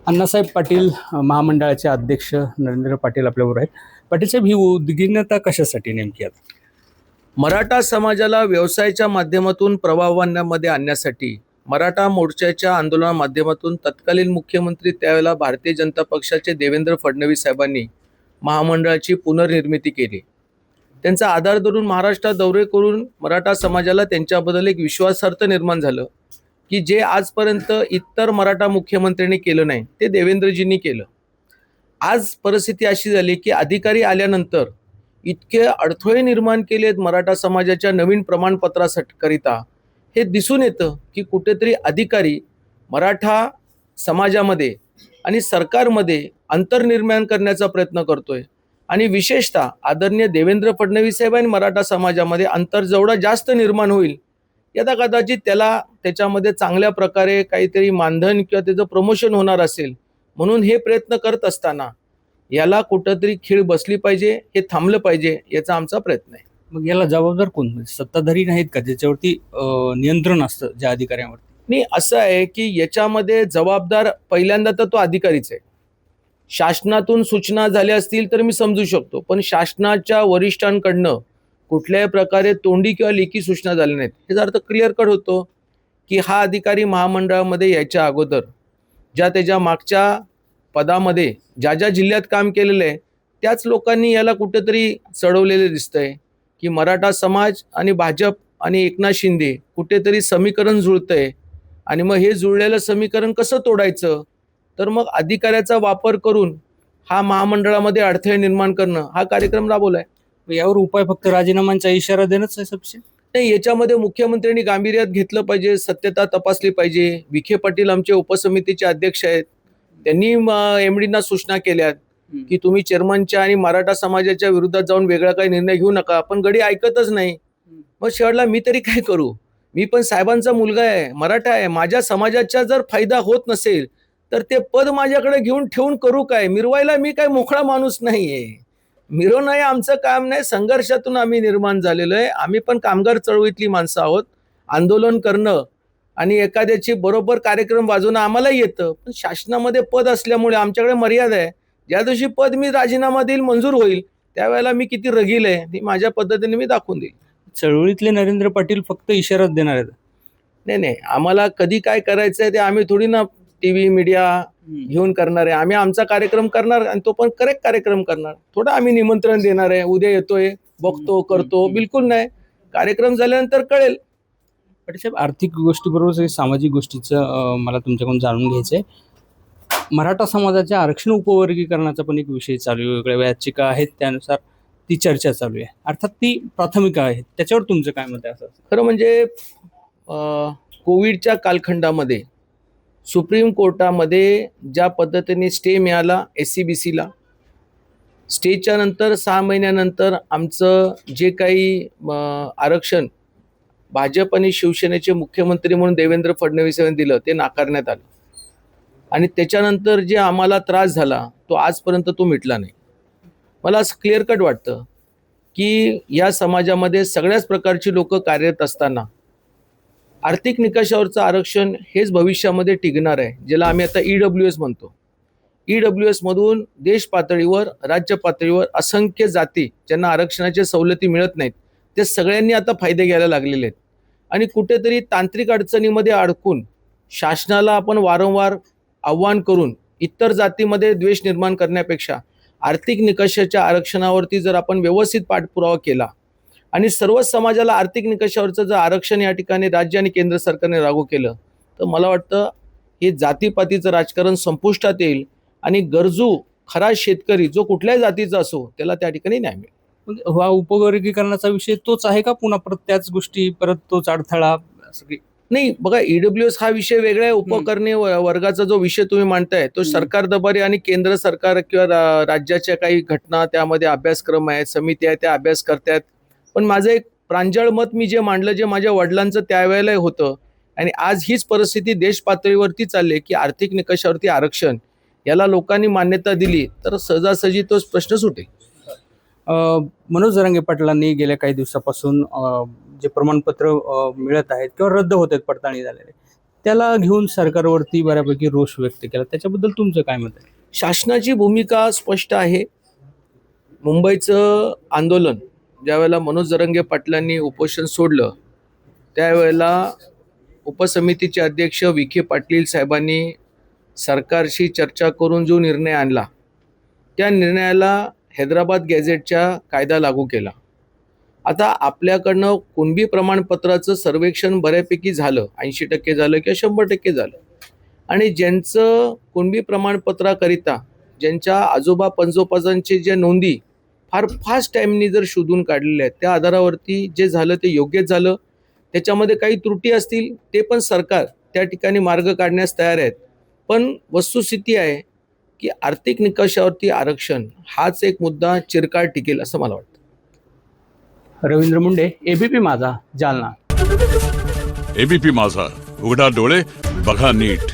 अण्णासाहेब पाटील महामंडळाचे अध्यक्ष नरेंद्र पाटील आपल्याबरोबर आहेत. पाटील साहेब, ही उद्विग्नता कशासाठी नेमकी आता? मराठा समाजाला व्यवसायाच्या माध्यमातून प्रभावांमध्ये आणण्यासाठी मराठा मोर्चाच्या आंदोलना माध्यमातून तत्कालीन मुख्यमंत्री त्यावेळेला भारतीय जनता पक्षाचे देवेंद्र फडणवीस साहेबांनी महामंडळाची पुनर्निर्मिती केली. त्यांचा आधार धरून महाराष्ट्रात दौरे करून मराठा समाजाला त्यांच्याबद्दल एक विश्वासार्थ निर्माण झालं की जे आजपर्यंत इतर मराठा मुख्यमंत्र्यांनी केलं नाही ते देवेंद्रजींनी केलं. आज परिस्थिती अशी झाली की अधिकारी आल्यानंतर इतके अडथळे निर्माण केलेत मराठा समाजाच्या नवीन प्रमाणपत्रासाठी करिता. हे दिसून येतं की कुठेतरी अधिकारी मराठा समाजामध्ये आणि सरकारमध्ये अंतर निर्माण करण्याचा प्रयत्न करतोय. आणि विशेषतः आदरणीय देवेंद्र फडणवीस साहेबांनी मराठा समाजामध्ये अंतर जेवढं जास्त निर्माण होईल यदा कदाचित त्याच्यामध्ये चांगल्या प्रकारे काहीतरी मानधन किंवा त्याचं प्रमोशन होणार असेल म्हणून हे प्रयत्न करत असताना याला कुठंतरी खीळ बसली पाहिजे, हे थांबलं पाहिजे, याचा आमचा प्रयत्न आहे. मग याला जबाबदार कोण? सत्ताधारी नाहीत का ज्याच्यावरती नियंत्रण असतं ज्या अधिकाऱ्यांवरती? नाही, असं आहे की याच्यामध्ये जबाबदार पहिल्यांदा तर तो अधिकारीच आहे. शासनातून सूचना झाल्या असतील तर मी समजू शकतो, पण शासनाच्या वरिष्ठांकडनं कुठल्याही प्रकारे तोंडी किंवा लेखी सूचना झाल्या नाहीत. याचा अर्थ क्लिअर कट होतो की हा अधिकारी महामंडळामध्ये यायच्या अगोदर त्याच्या मागच्या पदामध्ये ज्या जिल्ह्यात काम केलेलं आहे त्याच लोकांनी याला कुठेतरी चढवलेले दिसतंय की मराठा समाज आणि भाजप आणि एकनाथ शिंदे कुठेतरी समीकरण जुळतंय. आणि मग हे जुळलेलं समीकरण कसं तोडायचं, तर मग अधिकाऱ्याचा वापर करून हा महामंडळामध्ये अडथळे निर्माण करणं हा कार्यक्रम राबवलाय. यावर उपाय फक्त राजीनामांचा इशारा देणंच आहे सफिशियंट नाही. याच्यामध्ये मुख्यमंत्र्यांनी गांभीर्यात घेतलं पाहिजे, सत्यता तपासली पाहिजे. विखे पाटील आमचे उपसमितीचे अध्यक्ष आहेत, त्यांनी एमडींना सूचना केल्यात की तुम्ही चेअरमनच्या आणि मराठा समाजाच्या विरोधात जाऊन वेगळा काही निर्णय घेऊ नका. पण गडी ऐकतच नाही. मग शेवटला मी तरी काय करू? मी पण साहेबांचा मुलगा आहे, मराठा आहे. माझ्या समाजाचा जर फायदा होत नसेल तर ते पद माझ्याकडे घेऊन ठेवून करू काय? मिरवायला मी काय मोकळा माणूस नाहीये. मिरवणं हे आमचं काम नाही. संघर्षातून आम्ही निर्माण झालेलो आहे. आम्ही पण कामगार चळवळीतली माणसं आहोत. आंदोलन करणं आणि एखाद्याची बरोबर कार्यक्रम वाजवणं आम्हालाही येतं, पण शासनामध्ये पद असल्यामुळे आमच्याकडे मर्यादा आहे. ज्या दिवशी पद मी राजीनामा देईल, मंजूर होईल, त्यावेळेला मी किती रगील आहे ती माझ्या पद्धतीने मी दाखवून देईल. चळवळीतले नरेंद्र पाटील फक्त इशाराच देणार आहेत? नाही, आम्हाला कधी काय करायचं आहे ते आम्ही थोडी ना टीव्ही मीडिया घेऊन करणार आहे. आम्ही आमचा कार्यक्रम करणार आणि तो पण करेक्ट कार्यक्रम करणार. थोडं आम्ही निमंत्रण देणार आहे, उद्या येतोय, बघतो, करतो, बिलकुल नाही. कार्यक्रम झाल्यानंतर कळेल. पाटील साहेब, आर्थिक गोष्टीबरोबर सामाजिक गोष्टीचं मला तुमच्याकडून जाणून घ्यायचं आहे. मराठा समाजाच्या आरक्षण उपवर्गीकरणाचा पण एक विषय चालू आहे. वेगळ्या याचिका आहेत, त्यानुसार ती चर्चा चालू आहे. अर्थात ती प्राथमिक आहे, त्याच्यावर तुमचं काय मत आहे? असं खरं म्हणजे कोविडच्या कालखंडामध्ये सुप्रीम कोर्टामध्ये ज्या पद्धतीने स्टे मिळाला SCBCला, स्टेच्या नंतर 6 महिन्यानंतर आमचं जे काही आरक्षण भाजप आणि शिवसेनेचे मुख्यमंत्री म्हणून देवेंद्र फडणवीस यांनी दिलं ते नाकारण्यात आलं. आणि त्याच्यानंतर जे आम्हाला त्रास झाला तो आजपर्यंत तो मिटला नाही. मला असं क्लिअर कट वाटतं की या समाजामध्ये सगळ्याच प्रकारची लोक कार्यरत असताना आर्थिक निकषावरचं आरक्षण हेच भविष्यामध्ये टिकणार आहे, ज्याला आम्ही आता EWS म्हणतो. EWS मधून देश पातळीवर, राज्य पातळीवर असंख्य जाती ज्यांना आरक्षणाच्या सवलती मिळत नाहीत ते सगळ्यांनी आता फायदे घ्यायला लागलेले आहेत. आणि कुठेतरी तांत्रिक अडचणीमध्ये अडकून शासनाला आपण वारंवार आव्हान करून इतर जातीमध्ये द्वेष निर्माण करण्यापेक्षा आर्थिक निकषाच्या आरक्षणावरती जर आपण व्यवस्थित पाठपुरावा केला आणि सर्वच समाजाला आर्थिक निकषावरचं जर आरक्षण या ठिकाणी राज्य आणि केंद्र सरकारने लागू केलं तर मला वाटतं हे जातीपातीचं राजकारण संपुष्टात येईल आणि गरजू खरा शेतकरी जो कुठल्याही जातीचा असो त्याला त्या ठिकाणी न्याय मिळेल. हा उपवर्गीकरणाचा विषय तोच आहे का? पुन्हा परत त्याच गोष्टी, परत तोच अडथळा? नाही, बघा, EWS हा विषय वेगळा आहे. उपकरणे वर्गाचा जो विषय तुम्ही मांडताय तो सरकार दबारी आणि केंद्र सरकार किंवा राज्याच्या काही घटना त्यामध्ये अभ्यासक्रम आहेत, समिती आहे, त्या अभ्यास करतात. पण माझं एक प्रांजळ मत मी जे मांडलं, जे माझ्या वडिलांचं त्यावेळेला होतं आणि आज हीच परिस्थिती देश पातळीवरती चालली की आर्थिक निकषावरती आरक्षण याला लोकांनी मान्यता दिली तर सहजासहजी तोच प्रश्न सुटेल. मनोज जरांगे पाटलांनी गेल्या काही दिवसापासून जे प्रमाणपत्र मिळत आहेत किंवा रद्द होत आहेत पडताळणी झालेले, त्याला घेऊन सरकारवरती बऱ्यापैकी रोष व्यक्त केला. त्याच्याबद्दल तुमचं काय मत आहे? शासनाची भूमिका स्पष्ट आहे. मुंबईचं आंदोलन ज्यावेळेला मनोज जरांगे पाटलांनी उपोषण सोडलं, त्यावेळेला उपसमितीचे अध्यक्ष विखे पाटील साहेबांनी सरकारशी चर्चा करून जो निर्णय आणला, त्या निर्णयाला हैदराबाद गॅझेटच्या कायदा लागू केला. आता आपल्याकडनं कुणबी प्रमाणपत्राचं सर्वेक्षण बऱ्यापैकी झालं, 80% झालं किंवा 100% झालं. आणि ज्यांचं कुणबी प्रमाणपत्राकरिता ज्यांच्या आजोबा पंजोबाजांचे जे नोंदी फार फास्ट टाईमनी जर शोधून काढलेल्या आहेत, त्या आधारावरती जे झालं ते योग्यच झालं. त्याच्यामध्ये काही त्रुटी असतील ते पण सरकार त्या ठिकाणी मार्ग काढण्यास तयार आहेत. पण वस्तुस्थिती आहे की आर्थिक निकषावरती आरक्षण हाच एक मुद्दा चिरकाळ टिकेल असं मला वाटतं. रवींद्र मुंडे, एबीपी माझा, जालना. एबीपी माझा, उघडा डोळे बघा नीट.